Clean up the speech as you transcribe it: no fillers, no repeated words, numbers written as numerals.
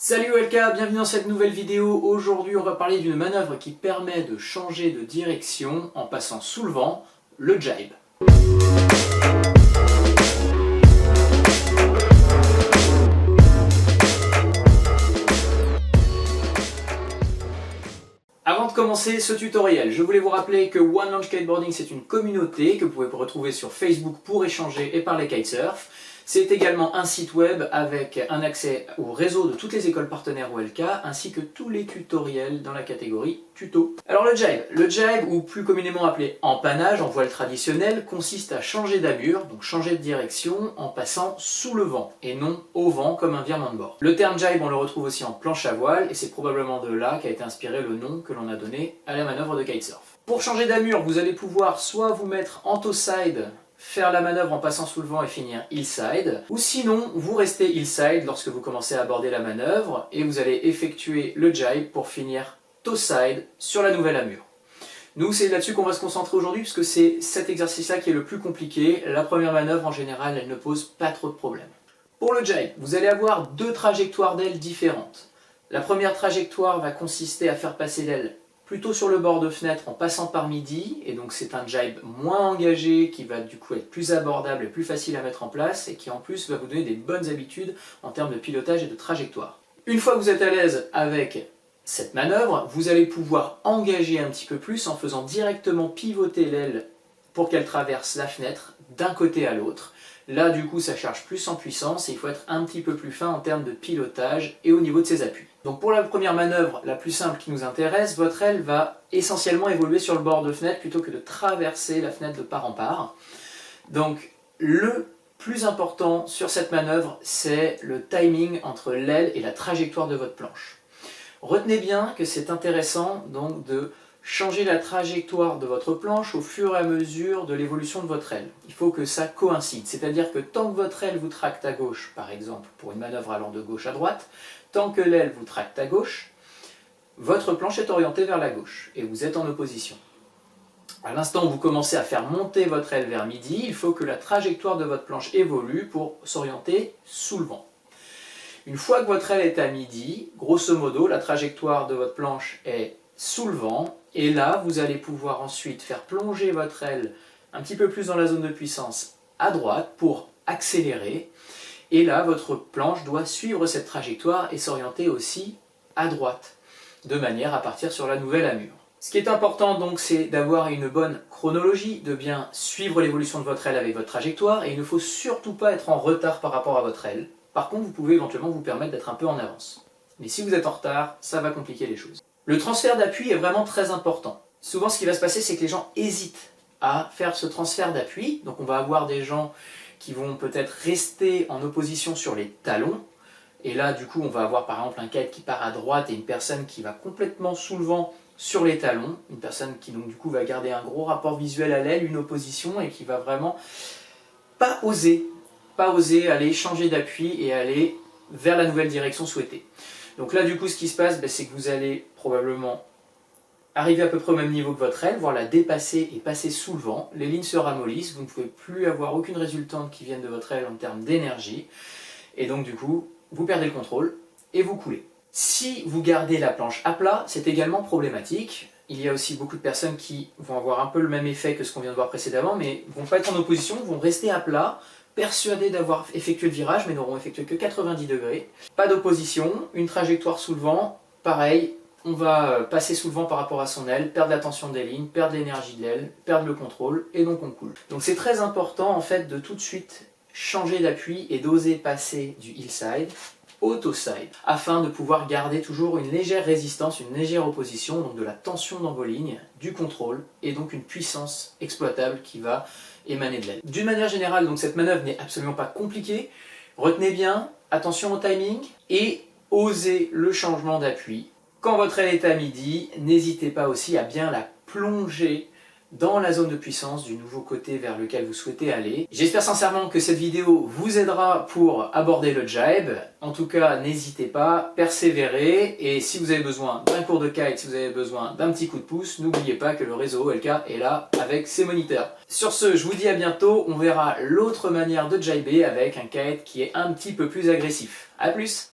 Salut OLK, bienvenue dans cette nouvelle vidéo. Aujourd'hui on va parler d'une manœuvre qui permet de changer de direction en passant sous le vent, le jibe. Avant de commencer ce tutoriel, je voulais vous rappeler que One Launch Kiteboarding c'est une communauté que vous pouvez retrouver sur Facebook pour échanger et parler kitesurf. C'est également un site web avec un accès au réseau de toutes les écoles partenaires OLK ainsi que tous les tutoriels dans la catégorie tuto. Alors le jibe, ou plus communément appelé empannage en voile traditionnelle, consiste à changer d'allure, donc changer de direction en passant sous le vent et non au vent comme un virement de bord. Le terme jibe on le retrouve aussi en planche à voile et c'est probablement de là qu'a été inspiré le nom que l'on a donné à la manœuvre de kitesurf. Pour changer d'allure, vous allez pouvoir soit vous mettre en toe side, faire la manœuvre en passant sous le vent et finir hillside, ou sinon vous restez hillside lorsque vous commencez à aborder la manœuvre et vous allez effectuer le jibe pour finir toe side sur la nouvelle amure. Nous c'est là-dessus qu'on va se concentrer aujourd'hui puisque c'est cet exercice-là qui est le plus compliqué. La première manœuvre en général elle ne pose pas trop de problèmes. Pour le jibe, vous allez avoir deux trajectoires d'aile différentes. La première trajectoire va consister à faire passer l'aile plutôt sur le bord de fenêtre en passant par midi, et donc c'est un jibe moins engagé qui va du coup être plus abordable et plus facile à mettre en place et qui en plus va vous donner des bonnes habitudes en termes de pilotage et de trajectoire. Une fois que vous êtes à l'aise avec cette manœuvre, vous allez pouvoir engager un petit peu plus en faisant directement pivoter l'aile pour qu'elle traverse la fenêtre d'un côté à l'autre. Là du coup ça charge plus en puissance et il faut être un petit peu plus fin en termes de pilotage et au niveau de ses appuis. Donc pour la première manœuvre, la plus simple qui nous intéresse, votre aile va essentiellement évoluer sur le bord de fenêtre plutôt que de traverser la fenêtre de part en part. Donc le plus important sur cette manœuvre, c'est le timing entre l'aile et la trajectoire de votre planche. Retenez bien que c'est intéressant donc de changer la trajectoire de votre planche au fur et à mesure de l'évolution de votre aile. Il faut que ça coïncide, c'est-à-dire que tant que votre aile vous tracte à gauche, par exemple pour une manœuvre allant de gauche à droite, tant que l'aile vous tracte à gauche, votre planche est orientée vers la gauche et vous êtes en opposition. À l'instant où vous commencez à faire monter votre aile vers midi, il faut que la trajectoire de votre planche évolue pour s'orienter sous le vent. Une fois que votre aile est à midi, grosso modo, la trajectoire de votre planche est sous le vent, et là vous allez pouvoir ensuite faire plonger votre aile un petit peu plus dans la zone de puissance à droite pour accélérer, et là votre planche doit suivre cette trajectoire et s'orienter aussi à droite, de manière à partir sur la nouvelle amure. Ce qui est important donc c'est d'avoir une bonne chronologie, de bien suivre l'évolution de votre aile avec votre trajectoire, et il ne faut surtout pas être en retard par rapport à votre aile. Par contre vous pouvez éventuellement vous permettre d'être un peu en avance. Mais si vous êtes en retard, ça va compliquer les choses. Le transfert d'appui est vraiment très important. Souvent ce qui va se passer c'est que les gens hésitent à faire ce transfert d'appui. Donc on va avoir des gens qui vont peut-être rester en opposition sur les talons. Et là du coup on va avoir par exemple un kite qui part à droite et une personne qui va complètement sous le vent sur les talons. Une personne qui donc du coup va garder un gros rapport visuel à l'aile, une opposition, et qui va vraiment pas oser aller changer d'appui et aller vers la nouvelle direction souhaitée. Donc là du coup ce qui se passe, c'est que vous allez probablement arriver à peu près au même niveau que votre aile, voire la dépasser et passer sous le vent. Les lignes se ramollissent, vous ne pouvez plus avoir aucune résultante qui vienne de votre aile en termes d'énergie. Et donc du coup, vous perdez le contrôle et vous coulez. Si vous gardez la planche à plat, c'est également problématique. Il y a aussi beaucoup de personnes qui vont avoir un peu le même effet que ce qu'on vient de voir précédemment, mais ne vont pas être en opposition, vont rester à plat, persuadés d'avoir effectué le virage, mais n'auront effectué que 90 degrés. Pas d'opposition, une trajectoire sous le vent, pareil, on va passer sous le vent par rapport à son aile, perdre la tension des lignes, perdre l'énergie de l'aile, perdre le contrôle, et donc on coule. Donc c'est très important en fait de tout de suite changer d'appui et d'oser passer du hillside au toe side, afin de pouvoir garder toujours une légère résistance, une légère opposition, donc de la tension dans vos lignes, du contrôle, et donc une puissance exploitable qui va émaner de l'aile. D'une manière générale, donc cette manœuvre n'est absolument pas compliquée. Retenez bien, attention au timing, et osez le changement d'appui. Quand votre aile est à midi, n'hésitez pas aussi à bien la plonger dans la zone de puissance du nouveau côté vers lequel vous souhaitez aller. J'espère sincèrement que cette vidéo vous aidera pour aborder le jibe. En tout cas, n'hésitez pas, persévérez, et si vous avez besoin d'un cours de kite, si vous avez besoin d'un petit coup de pouce, n'oubliez pas que le réseau OLK est là avec ses moniteurs. Sur ce, je vous dis à bientôt, on verra l'autre manière de jiber avec un kite qui est un petit peu plus agressif. A plus!